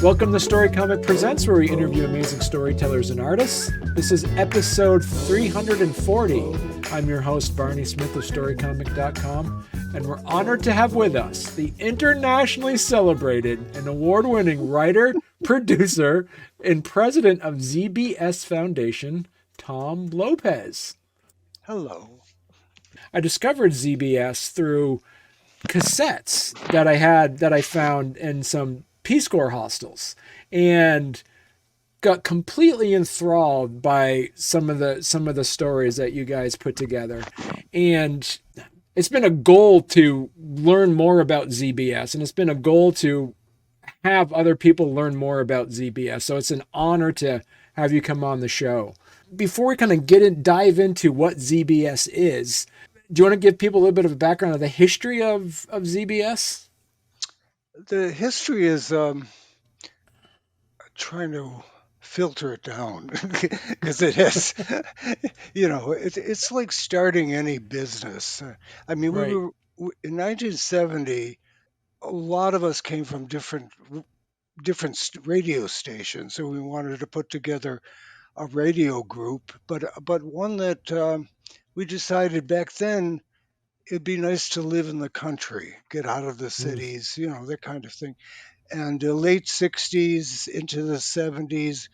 Welcome to Storycomic Presents, where we interview amazing storytellers and artists. This is episode 340. I'm your host, Barney Smith of Storycomic.com, and we're honored to have with us the internationally celebrated and award-winning writer, producer, and president of ZBS Foundation, Tom Lopez. Hello. I discovered ZBS through cassettes that I found in some Peace Corps hostels, and got completely enthralled by some of the stories that you guys put together. And it's been a goal to learn more about ZBS, and it's been a goal to have other people learn more about ZBS. So it's an honor to have you come on the show. Before we kind of dive into what ZBS is, do you want to give people a little bit of a background of the history of ZBS? The history is trying to filter it down because it is, it's like starting any business. I mean, Right. In 1970, a lot of us came from different radio stations, so we wanted to put together a radio group, but one that we decided back then it'd be nice to live in the country, get out of the Mm. cities, that kind of thing. And the late 60s into the 70s,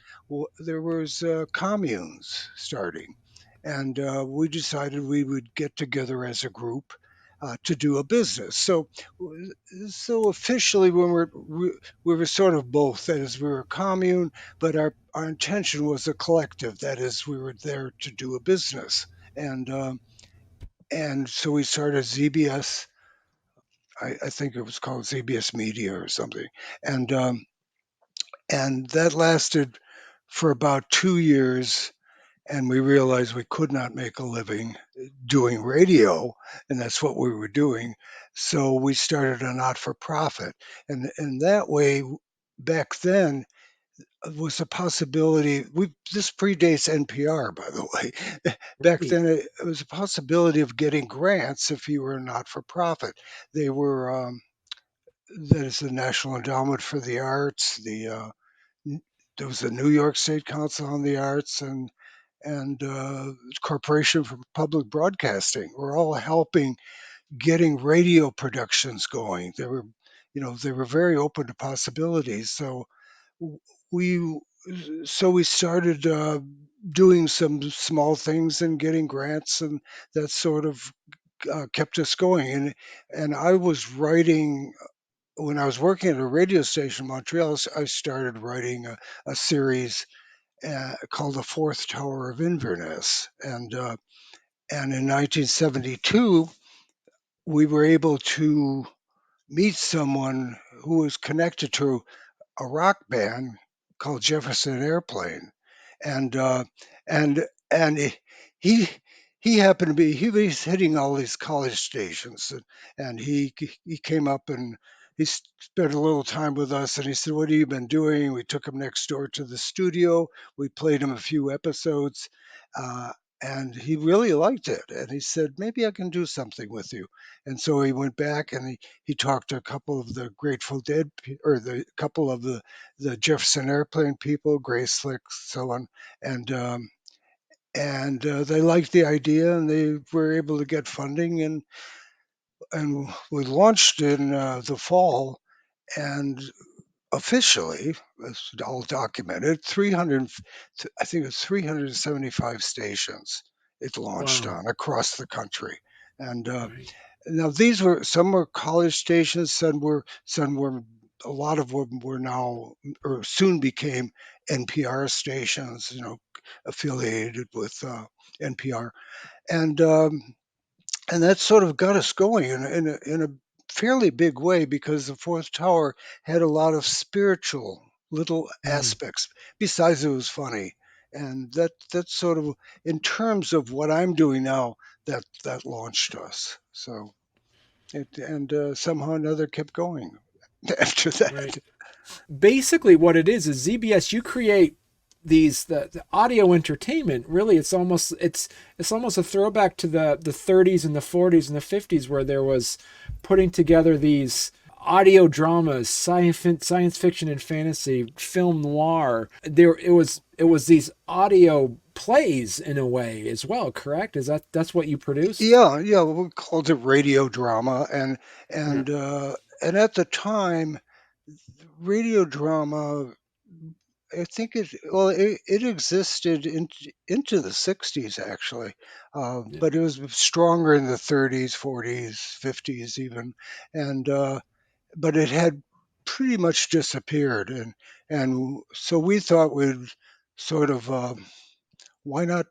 there was communes starting. And we decided we would get together as a group to do a business. So officially, we were sort of both. That is, we were a commune, but our intention was a collective. That is, we were there to do a business. And so we started ZBS. I think it was called ZBS Media or something, and and that lasted for about 2 years. And we realized we could not make a living doing radio, and that's what we were doing. So we started a not-for-profit, and that way, back then, was a possibility. This predates NPR, by the way. Back Right. then, it was a possibility of getting grants if you were a not-for-profit. They were that is the National Endowment for the Arts. There was the New York State Council on the Arts and Corporation for Public Broadcasting. Were all helping getting radio productions going. They were very open to possibilities. We so we started doing some small things and getting grants, and that sort of kept us going. And I was writing when I was working at a radio station in Montreal. I started writing a series called The Fourth Tower of Inverness, and in 1972 we were able to meet someone who was connected to a rock band called Jefferson Airplane, and and and he he happened to be he was hitting all these college stations, and he came up and he spent a little time with us, and he said, "What have you been doing?" We took him next door to the studio. We played him a few episodes, uh, and he really liked it. And he said, "Maybe I can do something with you." And so he went back and he talked to a couple of the Grateful Dead or the couple of the Jefferson Airplane people, Grace Slick, so on, and they liked the idea, and they were able to get funding, and we launched in the fall, and officially, it's all documented, 300, I think it's 375 stations it launched Wow. on across the country, and Right. now some were college stations, some were a lot of them were now or soon became NPR stations, affiliated with NPR, and that sort of got us going in a fairly big way because the fourth tower had a lot of spiritual little Mm. aspects besides it was funny, and that's sort of in terms of what I'm doing now that launched us. So somehow or another kept going after Right. that. Basically, what it is ZBS. You create the audio entertainment. Really, it's almost a throwback to the 30s and the 40s and the 50s, where there was putting together these audio dramas, science fiction and fantasy, film noir. There it was these audio plays in a way as well, correct? That's what you produced? Yeah, yeah, we called it radio drama, Yeah. and uh, and at the time, radio drama, I think it existed into the '60s actually, Yeah. but it was stronger in the '30s, '40s, '50s even, and but it had pretty much disappeared, and so we thought we'd sort of why not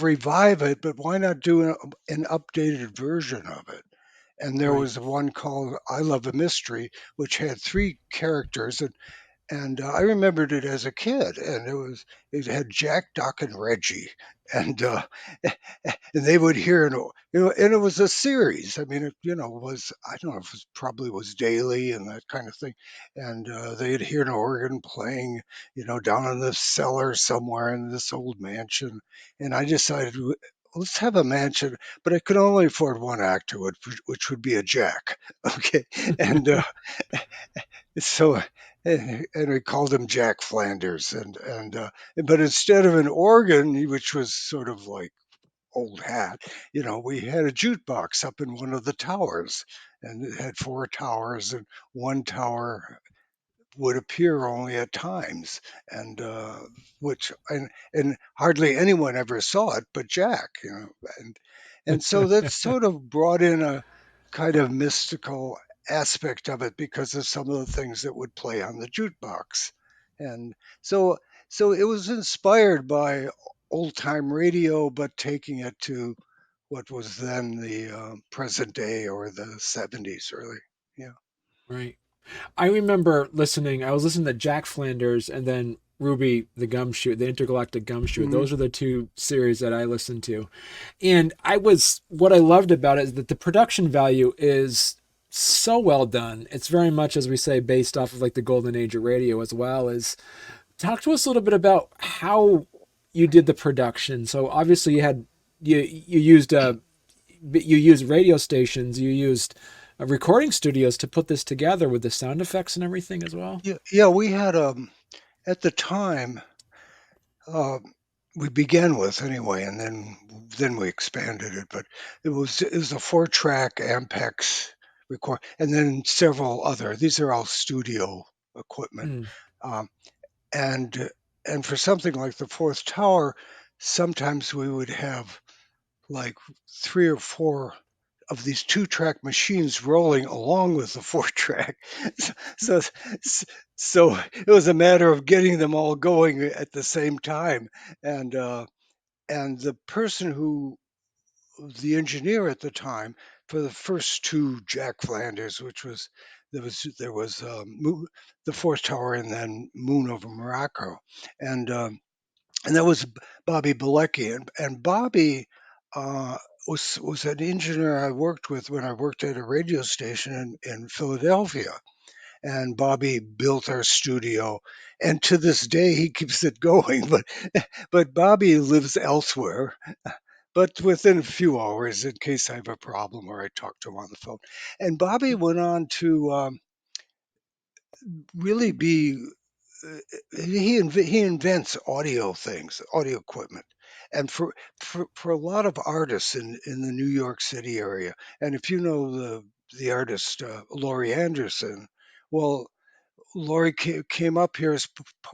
revive it, but why not do an updated version of it? And there Right. was one called I Love a Mystery, which had three characters, and I remembered it as a kid, and it had Jack, Doc, and Reggie, and and they would hear and it was a series. I mean, was I don't know if it was, probably was daily and that kind of thing, and they'd hear an organ playing, down in the cellar somewhere in this old mansion, and I decided. Let's have a mansion, but I could only afford one actor, which would be a Jack. Okay, and so, and we called him Jack Flanders, but instead of an organ, which was sort of like old hat, we had a jukebox up in one of the towers, and it had four towers, and one tower would appear only at times, and which and hardly anyone ever saw it but Jack, and so that sort of brought in a kind of mystical aspect of it because of some of the things that would play on the jukebox, and so so it was inspired by old time radio, but taking it to what was then the present day or the '70s, really. Yeah. Right. I remember listening. I was listening to Jack Flanders and then Ruby the Gumshoe, the Intergalactic Gumshoe. Mhm. Those are the two series that I listened to. And what I loved about it is that the production value is so well done. It's very much, as we say, based off of like the golden age of radio as well. As talk to us a little bit about how you did the production. So obviously you used you used radio stations, you used recording studios to put this together with the sound effects and everything as well. Yeah, yeah, we had at the time uh, we began with anyway, and then we expanded it. But it was a 4-track Ampex record, and then several other. These are all studio equipment, Mm. um, and and for something like the Fourth Tower, sometimes we would have like 3 or 4 of these 2-track machines rolling along with the 4-track. So, so, so it was a matter of getting them all going at the same time. And and the person who the engineer at the time for the first two Jack Flanders, which was there was the Fourth Tower and then Moon over Morocco, and and that was Bobby Balecki, and Bobby uh, was an engineer I worked with when I worked at a radio station in Philadelphia, and Bobby built our studio, and to this day he keeps it going. But Bobby lives elsewhere. But within a few hours, in case I have a problem or I talk to him on the phone, and Bobby went on to really be he invents audio things, audio equipment, and for a lot of artists in the New York City area, and if you know the artist Laurie Anderson, well, Laurie came up here as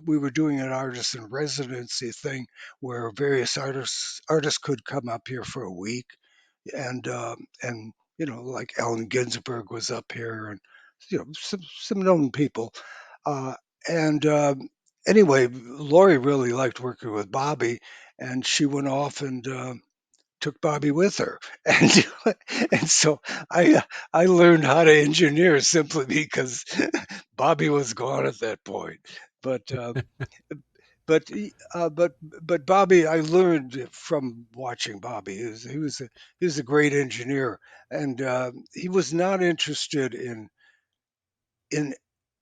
we were doing an artist in residency thing where various artists could come up here for a week, and like Allen Ginsberg was up here, and some known people. Uh, and Anyway, Lori really liked working with Bobby, and she went off and took Bobby with her, and and so I learned how to engineer simply because Bobby was gone at that point. But but but Bobby, I learned from watching Bobby. He was a great engineer, and he was not interested in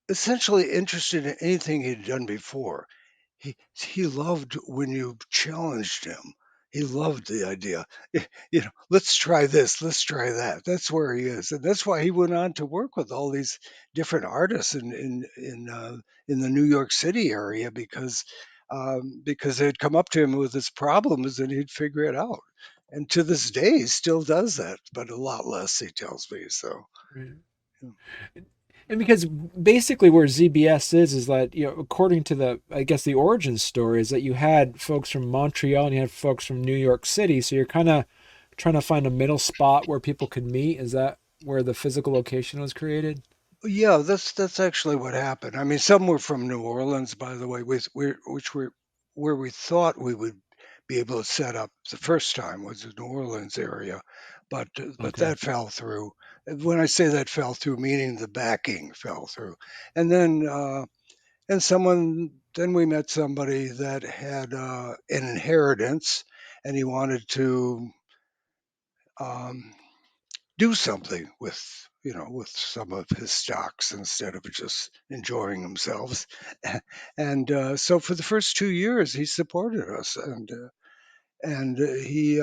essentially interested in anything he'd done before. He loved when you challenged him. He loved the idea. Let's try this, let's try that. That's where he is, and that's why he went on to work with all these different artists in the New York City area because they'd come up to him with his problems and he'd figure it out. And to this day, he still does that, but a lot less, he tells me. So, Right. yeah. And because basically where ZBS is that, according to the, I guess the origin story is that you had folks from Montreal and you had folks from New York City. So you're kind of trying to find a middle spot where people could meet. Is that where the physical location was created? Yeah, that's actually what happened. I mean, some were from New Orleans, by the way, which were where we thought we would be able to set up the first time was the New Orleans area, but Okay. that fell through. And when I say that fell through, meaning the backing fell through, and then we met somebody that had an inheritance, and he wanted to um, do something with some of his stocks instead of just enjoying themselves. And so for the first 2 years he supported us, and he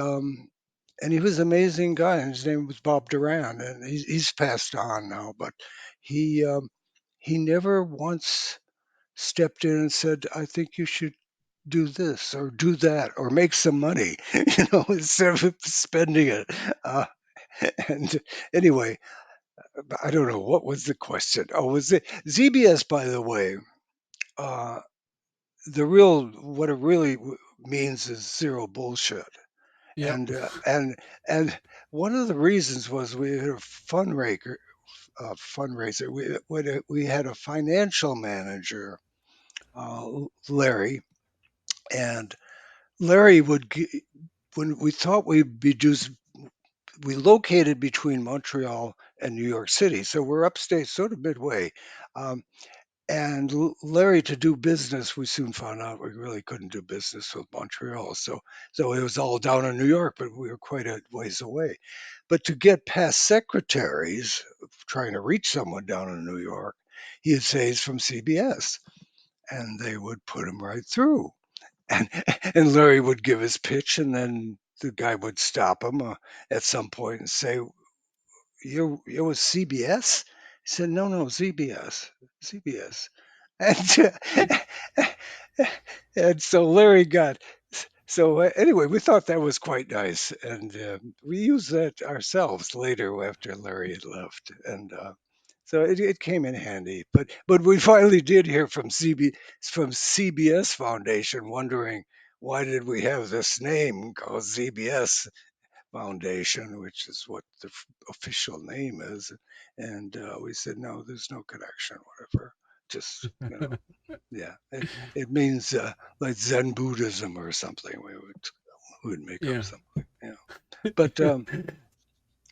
was an amazing guy, and his name was Bob Duran, and he's passed on now, but he never once stepped in and said, I think you should do this or do that or make some money, instead of spending it. uh, and anyway, I don't know what was the question. Oh, was it ZBS? By the way, uh, the real what it really means is zero bullshit. Yep. And one of the reasons was we had a fundraiser. We had a financial manager, Larry, and Larry when we thought we'd be just we located between Montreal and New York City, so we're upstate, sort of midway. Um, And Larry, to do business, we soon found out we really couldn't do business with Montreal. So it was all down in New York, but we were quite a ways away. But to get past secretaries trying to reach someone down in New York, he'd say he's from CBS, and they would put him right through. And and Larry would give his pitch, and then the guy would stop him at some point and say, you're with CBS? He said, no, no, ZBS, ZBS. And and so Larry got so anyway, we thought that was quite nice, and we used that ourselves later after Larry had left, and so it came in handy. But we finally did hear from CBS Foundation, wondering why did we have this name called ZBS Foundation, which is what the official name is. And we said, no, there's no connection, whatever. Just, yeah. It means like Zen Buddhism or something. We would make up Yeah. something,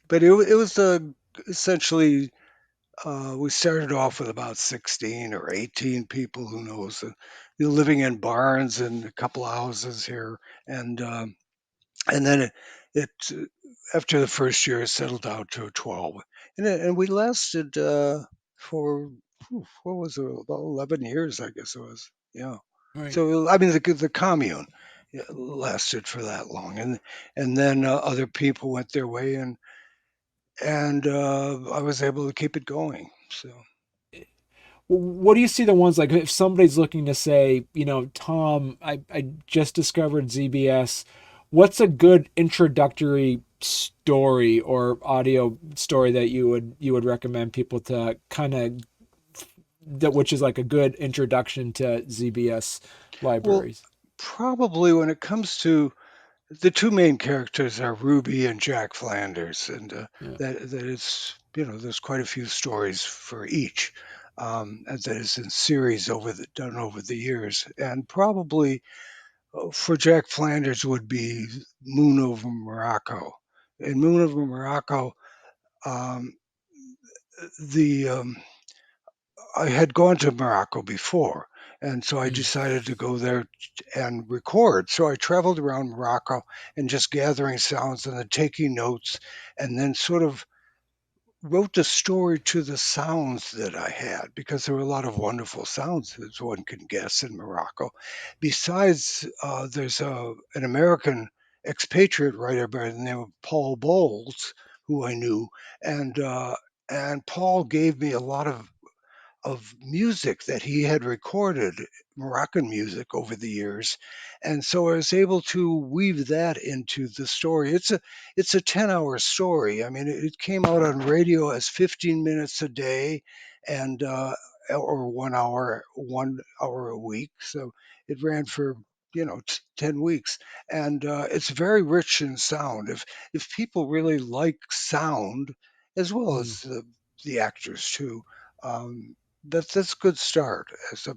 But it was essentially, we started off with about 16 or 18 people, who knows, living in barns and a couple of houses here. And then it after the first year, it settled down to 12, and we lasted for what was it, about 11 years, I guess it was. Yeah. Right. So I mean, the commune, yeah, lasted for that long, and then other people went their way, and I was able to keep it going. So. What do you see the ones like if somebody's looking to say, Tom, I just discovered ZBS. What's a good introductory story or audio story that you would recommend people to kind of that which is like a good introduction to ZBS Well, libraries? probably when it comes to the two main characters are Ruby and Jack Flanders, and Yeah. that is, there's quite a few stories for each, and that is in series done over the years, and probably for Jack Flanders would be Moon over Morocco. In Moon over Morocco, um, the I had gone to Morocco before, and so I Mm. decided to go there and record. So I traveled around Morocco and just gathering sounds and then taking notes, and then sort of wrote the story to the sounds that I had, because there were a lot of wonderful sounds, as one can guess, in Morocco. Besides, there's an American expatriate writer by the name of Paul Bowles, who I knew, and Paul gave me a lot of music that he had recorded, Moroccan music over the years, and so I was able to weave that into the story. It's a 10-hour story. I mean, it came out on radio as 15 minutes a day, and or 1 hour a week. So it ran for 10 weeks, and it's very rich in sound. If people really like sound as well Mm, as the actors too. Um, that's a good start as a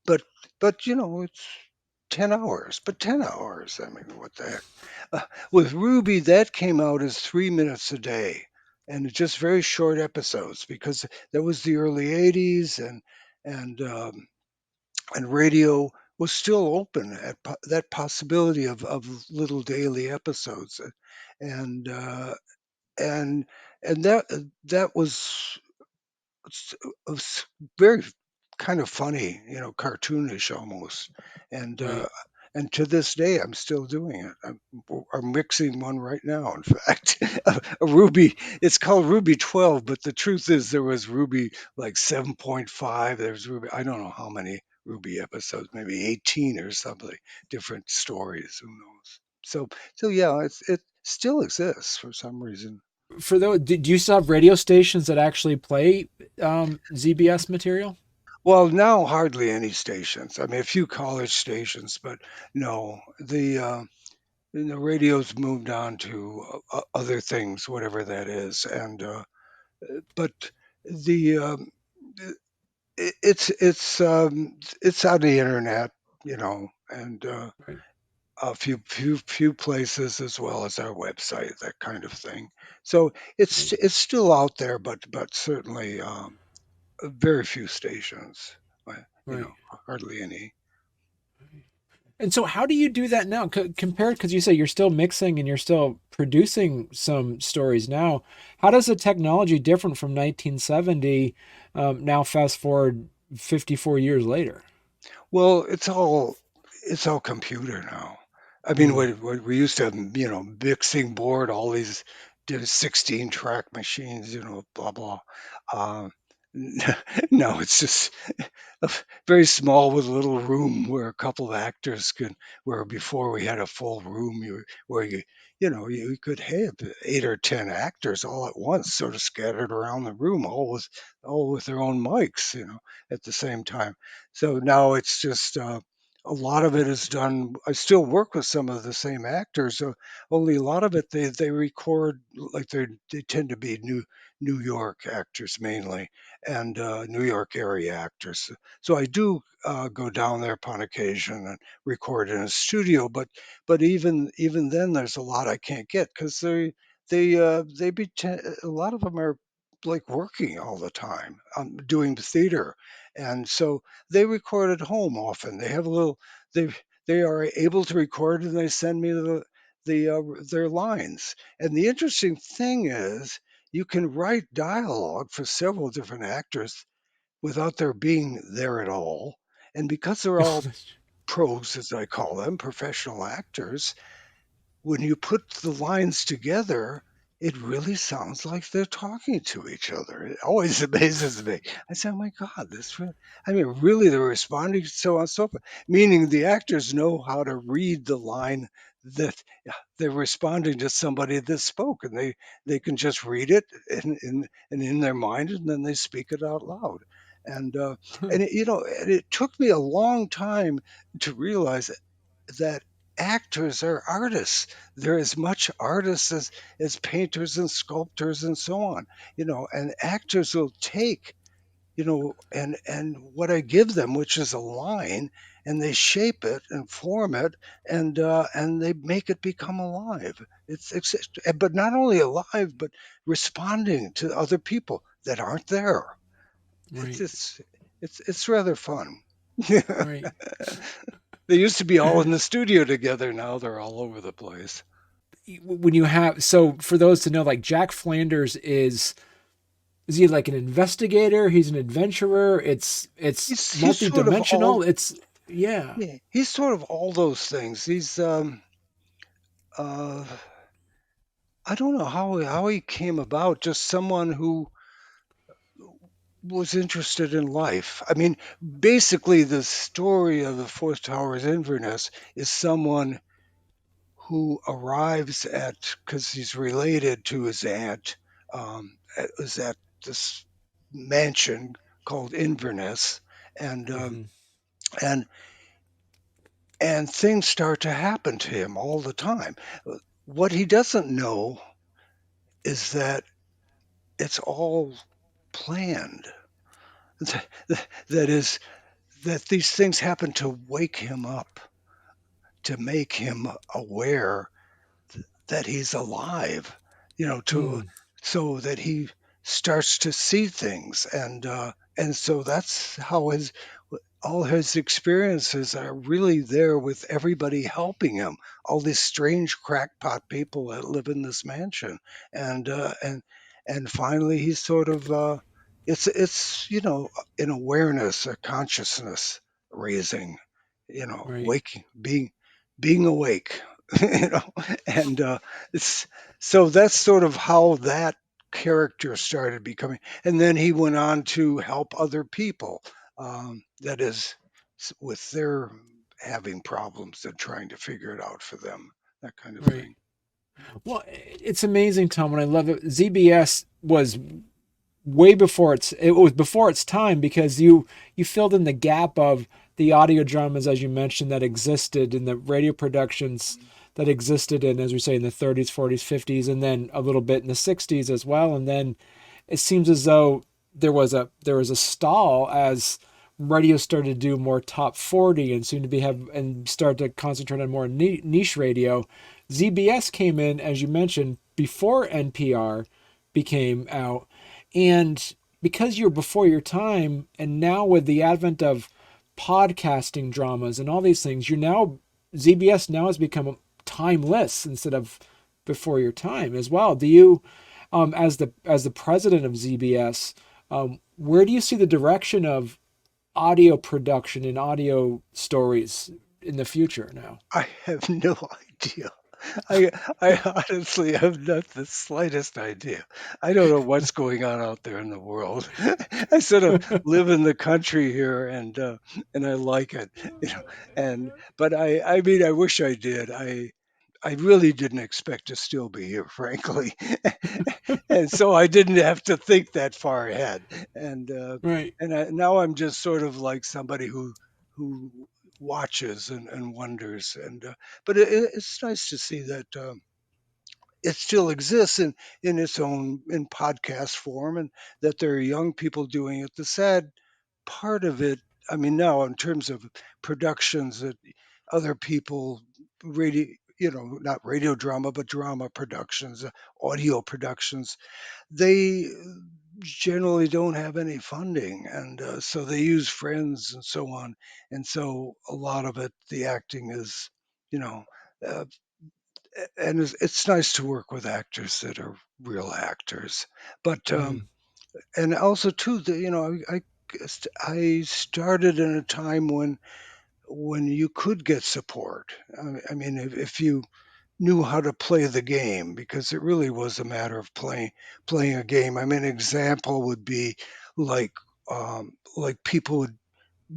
but it's 10 hours, but 10 hours, I mean, what the heck. With Ruby, that came out as 3 minutes a day, and just very short episodes, because that was the early 80s, and and radio was still open at that possibility of little daily episodes, and and that was s- very kind of funny, cartoonish almost. And right. to this day, I'm still doing it. I'm mixing one right now. In fact, a Ruby. It's called Ruby 12, but the truth is there was Ruby like 7.5. There's Ruby. I don't know how many Ruby episodes, maybe 18 or something. Different stories. Who knows? So yeah, it still exists for some reason. For those, do you still have radio stations that actually play ZBS material? Well, now hardly any stations. I mean, a few college stations, but no, the radio's moved on to other things, whatever that is. And but the it's on the internet, and Right, a few places as well as our website, that kind of thing. So it's right, it's still out there, but certainly very few stations. uh, You know, right. hardly any. And so, how do you do that now? Compared, because you say you're still mixing and you're still producing some stories now. How does the technology different from 1970? Now, fast forward 54 years later. Well, it's all computer now. I mean, Mm, what we used to have, mixing board, all these did 16 track machines, blah blah. Um, no, it's just very small with a little room where a couple of actors could. Where before we had a full room, where you could have 8 or 10 actors all at once, sort of scattered around the room, all with their own mics, at the same time. So now it's just a lot of it is done. I still work with some of the same actors. Only a lot of it they record, like they tend to be New York actors mainly, and New York area actors. So I do go down there upon occasion and record in a studio. But even then, there's a lot I can't get because a lot of them are like working all the time, doing theater, and so they record at home often. They have a little they they are able to record, and they send me their lines. And the interesting thing is you can write dialogue for several different actors without their being there at all. And because they're all pros, as I call them, professional actors, when you put the lines together, it really sounds like they're talking to each other. It always amazes me. I say, "Oh my God, I mean, really, they're responding so on and so forth." Meaning the actors know how to read the line that they're responding to somebody that spoke, and they can just read it in their mind, and then they speak it out loud. And it took me a long time to realize that actors are artists. They're as much artists as painters and sculptors and so on. And actors will take, and what I give them, which is a line, and they shape it and form it, and they make it become alive. But not only alive, but responding to other people that aren't there. It's right, it's it's rather fun. right. They used to be all in the studio together. Now they're all over the place. When you have, so for those to know, like Jack Flanders is he like an investigator? He's an adventurer. It's He's sort of all multi-dimensional. It's, yeah. Yeah, he's sort of all those things. Uh, I don't know how he came about. Just someone who was interested in life. I mean, basically, the story of the Fourth Tower's Inverness is someone who arrives at, because he's related to his aunt, is at this mansion called Inverness, and Hmm. and and things start to happen to him all the time. What he doesn't know is that it's all planned. That is, that these things happen to wake him up, to make him aware that he's alive, to Mm, so that he starts to see things, and so that's how his all his experiences are really there with everybody helping him, all these strange crackpot people that live in this mansion, and and finally he's sort of it's an awareness, a consciousness raising, right, waking, being awake, you know, and it's so that's sort of how that character started becoming, and then he went on to help other people, that is, with their having problems and trying to figure it out for them, that kind of right. thing. Well, it's amazing, Tom, and I love it. ZBS was way before it was before its time because you filled in the gap of the audio dramas, as you mentioned, that existed in the radio productions that existed in, as we say, in the 30s, 40s, 50s, and then a little bit in the 60s as well. And then it seems as though there was a stall as radio started to do more top 40 and soon to be have and start to concentrate on more niche radio. ZBS came in, as you mentioned, before NPR became out, and because you're before your time, and now with the advent of podcasting dramas and all these things, you're now ZBS now has become timeless instead of before your time as well. Do you, as the president of ZBS, where do you see the direction of audio production and audio stories in the future now? I have no idea. I I honestly have not the slightest idea. I don't know what's going on out there in the world. I sort of live in the country here, and I like it, you know. And but I mean, I wish I did. I really didn't expect to still be here, frankly, and so I didn't have to think that far ahead. And Right, now I'm just sort of like somebody who watches and wonders. And but it's nice to see that it still exists in its own in podcast form, and that there are young people doing it. The sad part of it, I mean, now in terms of productions that other people, radio, not radio drama, but drama productions, audio productions, they generally don't have any funding, and so they use friends and so on, and so a lot of it, the acting is, you know, uh, and it's nice to work with actors that are real actors, but mm, and also too, I started in a time when you could get support. I mean, if you knew how to play the game, because it really was a matter of playing a game. I mean, an example would be like like people would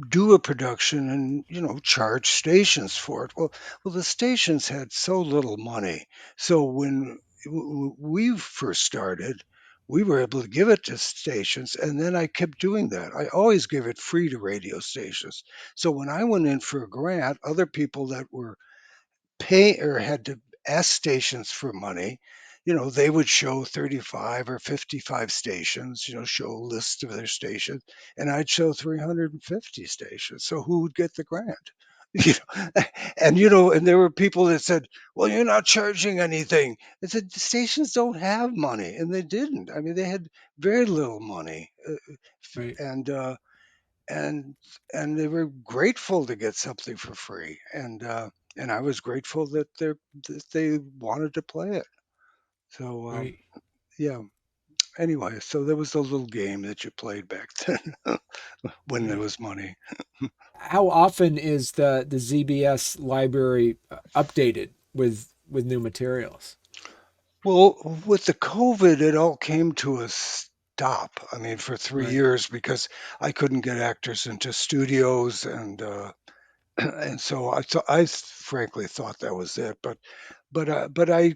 do a production and charge stations for it. Well, the stations had so little money, so when we first started, we were able to give it to stations, and then I kept doing that. I always gave it free to radio stations. So when I went in for a grant, other people that were pay or had to ask stations for money, they would show 35 or 55 stations, show a list of their stations, and I'd show 350 stations. So who would get the grant? You and there were people that said, "Well, you're not charging anything." I said, "The stations don't have money," and they didn't. I mean, they had very little money, right, and and and they were grateful to get something for free, and I was grateful that they wanted to play it. So right, yeah. Anyway, so there was a little game that you played back then when there right. was money. How often is the ZBS library updated with with new materials. Well, with the COVID, it all came to a stop. I mean, for three Right. years because I couldn't get actors into studios, and and so I frankly thought that was it. But I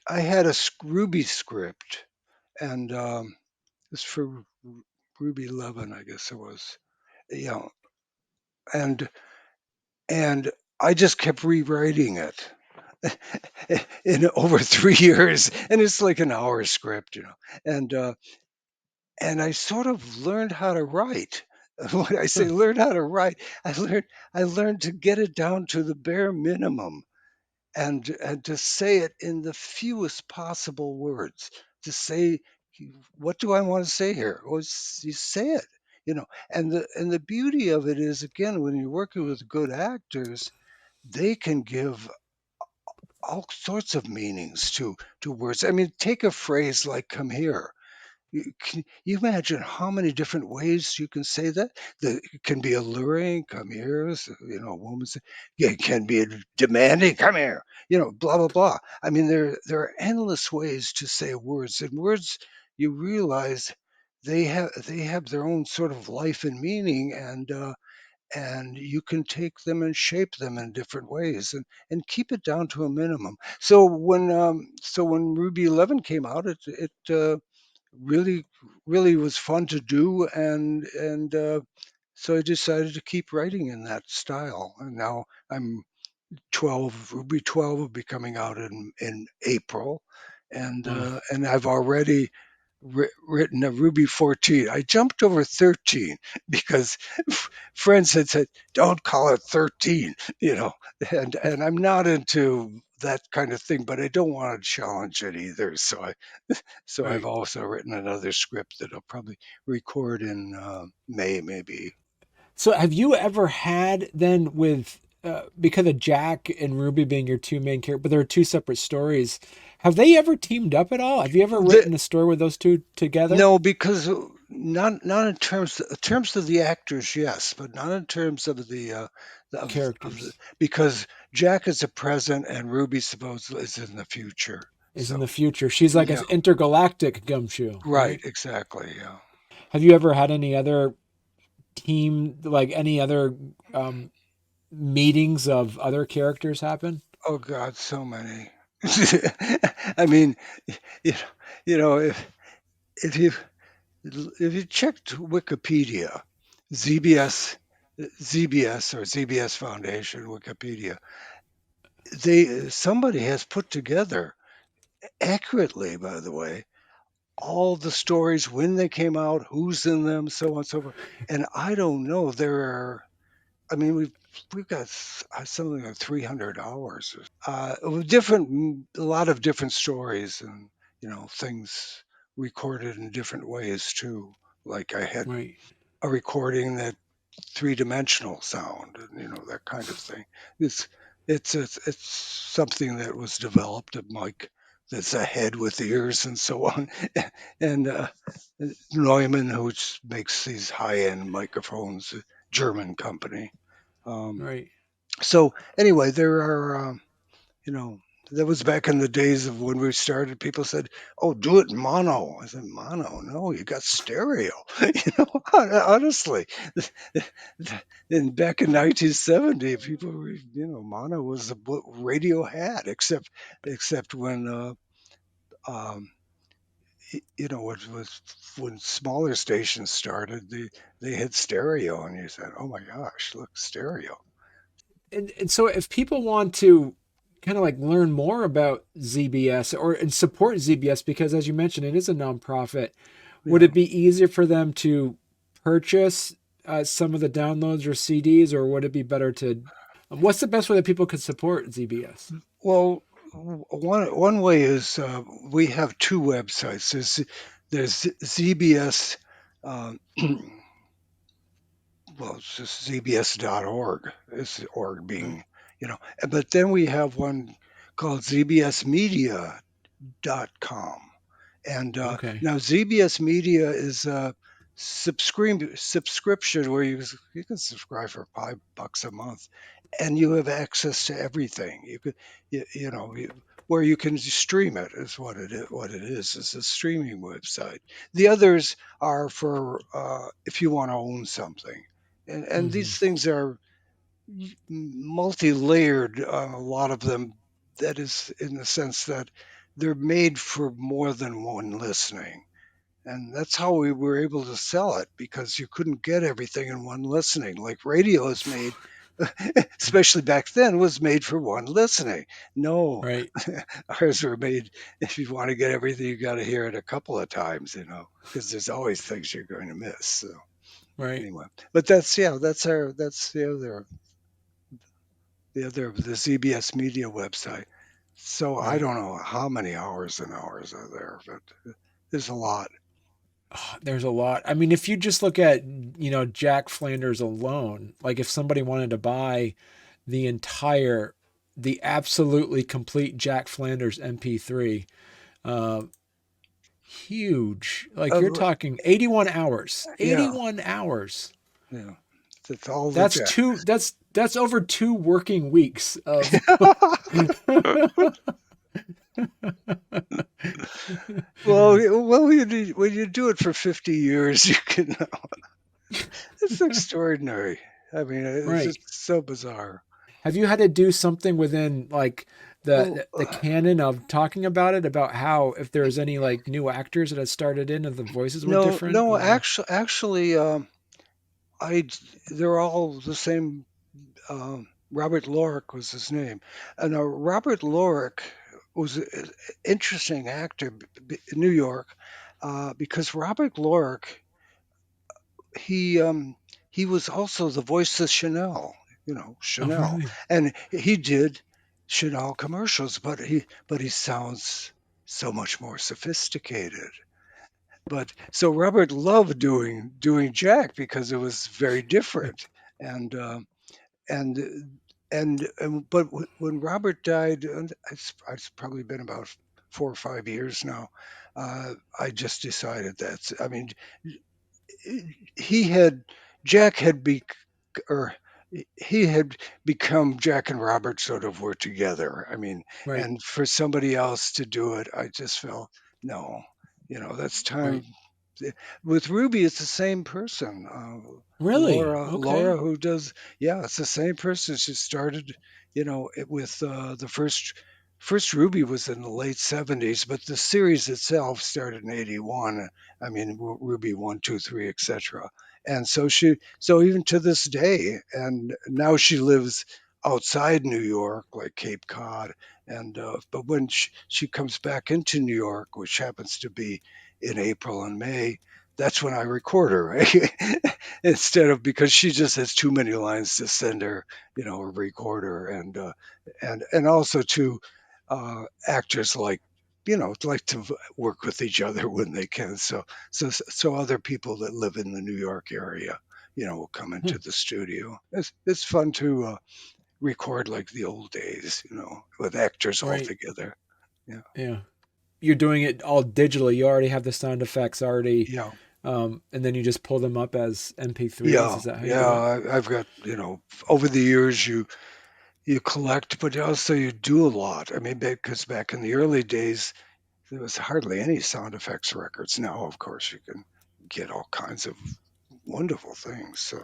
had a Ruby script, and it's for Ruby 11, I guess it was. You know, and and I just kept rewriting it in over 3 years, and it's like an hour script, and and I sort of learned how to write. When I say Huh. learn how to write, I learned to get it down to the bare minimum, and to say it in the fewest possible words. To say, what do I want to say here? Well, you say it, and the beauty of it is, again, when you're working with good actors, they can give all sorts of meanings to words. I mean, take a phrase like "come here." Can you imagine how many different ways you can say that? It can be alluring, "come here," a woman say, yeah, it can be demanding, "come here," blah blah blah. I mean, there are endless ways to say words, and words, you realize, they have their own sort of life and meaning, and you can take them and shape them in different ways, and keep it down to a minimum. So when Ruby 11 came out, it really really was fun to do, and so I decided to keep writing in that style, and now I'm 12. Ruby 12 will be coming out in April, and Wow. and I've already written a Ruby 14. I jumped over 13 because friends had said, "Don't call it 13," and I'm not into that kind of thing, but I don't want to challenge it either. So I've Right. also written another script that I'll probably record in May, maybe. So have you ever had then with because of Jack and Ruby being your two main characters, but there are two separate stories. Have they ever teamed up at all? Have you ever The, written a story with those two together? no, because not in terms of the actors, yes, but not in terms of the Characters because Jack is the present and Ruby supposedly is in the future. is in So the future. She's like an yeah, intergalactic Gumshoe, right, right? exactly, yeah. Have you ever had any other team, like any other meetings of other characters happen? Oh God, so many. I mean, you know, if you if you checked Wikipedia, ZBS, ZBS or ZBS Foundation Wikipedia, somebody has put together accurately, by the way, all the stories, when they came out, who's in them, so on and so forth. And I don't know. I mean, we've got something like 300 hours, with a lot of different stories, and things recorded in different ways too. Like I had Right, a recording that three-dimensional sound, and that kind of thing. It's it's something that was developed of Mike, that's a head with ears and so on, and Neumann, who makes these high-end microphones, a German company. Um, right. so anyway, there are. You know, that was back in the days of when we started. People said, "Oh, do it in mono." I said, "Mono? No, you got stereo." Honestly, and back in 1970, people were, mono was what radio had, except when, um, when smaller stations started, they had stereo, and you said, "Oh my gosh, look, stereo." And so if people want to kind of like learn more about ZBS or and support ZBS, because as you mentioned, it is a nonprofit, would Yeah. it be easier for them to purchase some of the downloads or CDs, or would it be better to? What's the best way that people could support ZBS? Well, one way is, we have two websites. There's ZBS, um, well, it's just ZBS.org. It's org Right. being, but then we have one called ZBSmedia.com. And Okay. now ZBS Media is a subscription where you can subscribe for $5 a month, and you have access to everything. You could, you know, where you can stream it is what it is. What it is a streaming website. The others are for if you want to own something, and Hmm. these things are multi-layered. A lot of them, that is in the sense that they're made for more than one listening. And that's how we were able to sell it, because you couldn't get everything in one listening. Like radio is made, especially back then, was made for one listening. No, Right, ours were made, if you want to get everything, you got to hear it a couple of times, because there's always things you're going to miss. So right, anyway, but that's the ZBS Media website. So I right. don't know how many hours and hours are there, but there's a lot. Oh, there's a lot. I mean, if you just look at, Jack Flanders alone, like if somebody wanted to buy the entire, the absolutely complete Jack Flanders MP3, uh, huge. Like you're Uh, talking 81 hours. yeah, 81 hours. yeah, it's all the That's Jack. two that's over 2 working weeks of Well, when you do it for 50 years, you can. It's extraordinary. I mean, it's right. just so bizarre. Have you had to do something within like the, Well, the the canon of talking about it, about how if there's any like new actors that had started in and the voices were no, different, no, or actually, I they're all the same. Robert Lorick was his name, and Robert Lorick was an interesting actor in New York, because Robert Lorick, he um, he was also the voice of Chanel, oh Chanel, really? and he did Chanel commercials, but he sounds so much more sophisticated. But so Robert loved doing Jack because it was very different, and and but when Robert died, and it's probably been about 4 or 5 years now. I just decided that. I mean, he had Jack had be or he had become Jack and Robert sort of were together. I mean, Right, and for somebody else to do it, I just felt no, that's time. right. With Ruby, it's the same person. Really? Laura, Okay. who does, yeah, it's the same person. She started, with the first Ruby was in the late '70s, but the series itself started in '81. I mean, Ruby 1, 2, 3, etc. And so even to this day, and now she lives outside New York, like Cape Cod. And but when she comes back into New York, which happens to be in April and May, that's when I record her, right? Instead of, because she just has too many lines to send her, a recorder. And also to actors like to work with each other when they can. So other people that live in the New York area, will come Huh. into the studio. It's fun to record like the old days, with actors all Right. together. Yeah, Yeah. You're doing it all digitally. You already have the sound effects already, yeah. and then you just pull them up as MP3s. Yeah, Is that how you yeah, do it? I've got, over the years you collect, but also you do a lot. I mean, because back in the early days, there was hardly any sound effects records. Now, of course, you can get all kinds of wonderful things. So,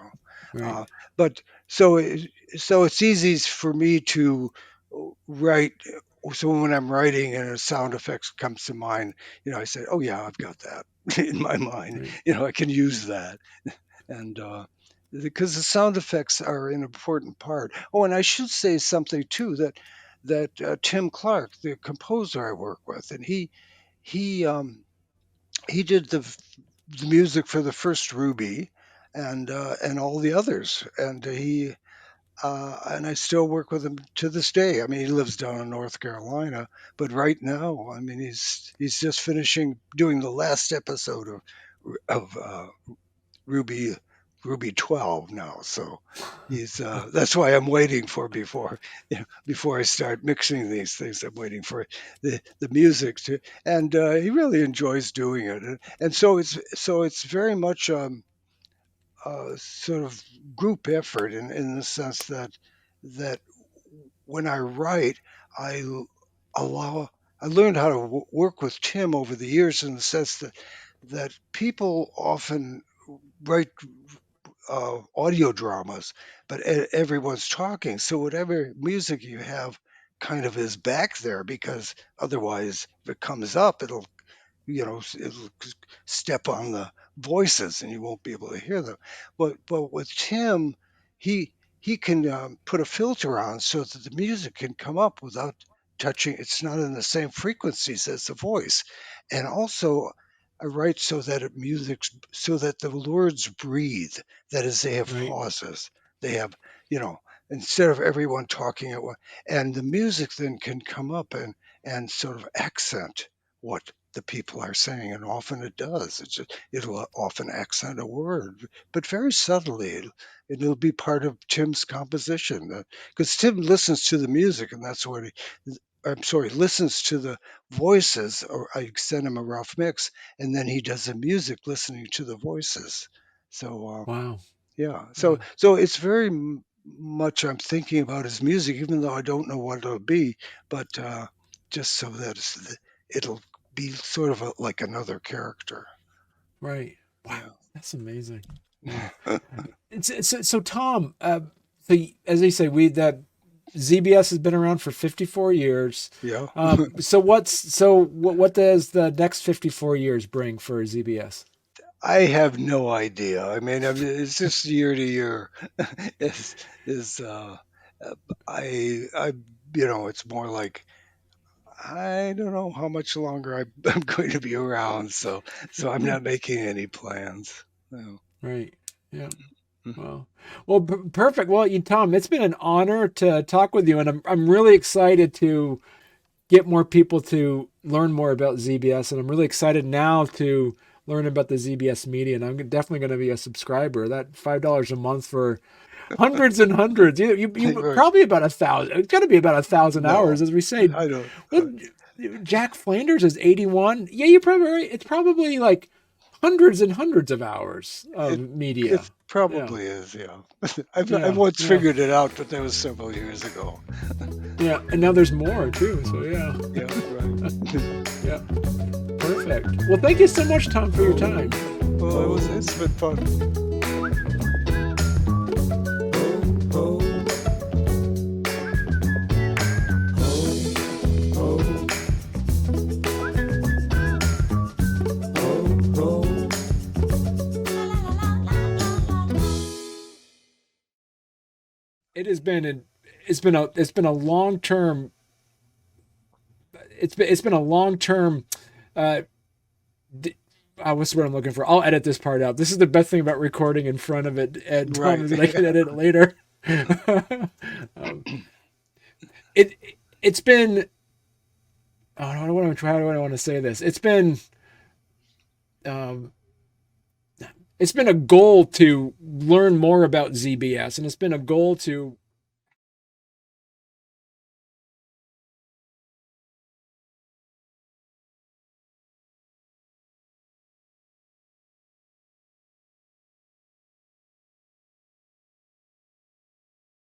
Right. uh, but so it's easy for me to write. So when I'm writing and a sound effects comes to mind, I say, "Oh yeah, I've got that in my mind. Right. I can use that." And because the sound effects are an important part. Oh, and I should say something too, that Tim Clark, the composer I work with, and he he did the music for the first Ruby, and all the others, and I still work with him to this day. I mean, he lives down in North Carolina, but right now, I mean, he's just finishing doing the last episode of Ruby Ruby 12 now. So he's that's why I'm waiting for before I start mixing these things. I'm waiting for the music to, and he really enjoys doing it. And so it's very much sort of group effort in the sense that when I write, I allow. I learned how to work with Tim over the years in the sense that people often write audio dramas, but everyone's talking. So whatever music you have kind of is back there because otherwise, if it comes up, it'll step on the voices and you won't be able to hear them. But with Tim, he he can put a filter on so that the music can come up without touching. It's not in the same frequencies as the voice, and also I write so that so that the words breathe. That is, they have Right. pauses. They have, you know, instead of everyone talking at once, and the music then can come up and sort of accent what the people are saying, and often it does. It'll often accent a word, but very subtly. It'll be part of Tim's composition because Tim listens to the music, and that's what he. I'm sorry, listens to the voices, or I send him a rough mix, and then he does the music listening to the voices. So Wow. yeah, Wow. so it's very much I'm thinking about his music, even though I don't know what it'll be, but just so that it'll be sort of like another character. Right. Wow. Yeah, That's amazing. Yeah. So Tom, so as they say, we that ZBS has been around for 54 years. yeah. What does the next 54 years bring for ZBS? I have no idea. It's just year to year. is is uh, I it's more like I don't know how much longer I'm going to be around, so I'm not making any plans. No. Right. Yeah. Well, perfect. Well, Tom, it's been an honor to talk with you, and I'm really excited to get more people to learn more about ZBS, and I'm really excited now to learn about the ZBS media, and I'm definitely going to be a subscriber. That $5 a month for hundreds and hundreds. You Right. probably about 1,000. It's got to be about 1,000 hours, No, as we say. I don't. Well, Jack Flanders is 81. Yeah, you're probably right. It's probably like hundreds and hundreds of hours of It media. it Yeah, probably is. Yeah. I've yeah, once yeah, figured it out, but that was several years ago. yeah. And now there's more too. So yeah, Yeah. Right. yeah. Perfect. Well, thank you so much, Tom, for your time. Well, it's been fun. It has been an it's been a long term it's been a long term uh, what's the word I'm looking for? I'll edit this part out. This is the best thing about recording in front of it, and Tom Right. is that I can edit it later. um, it it's been how do I want to say this? Um, it's been a goal to learn more about ZBS, and it's been a goal to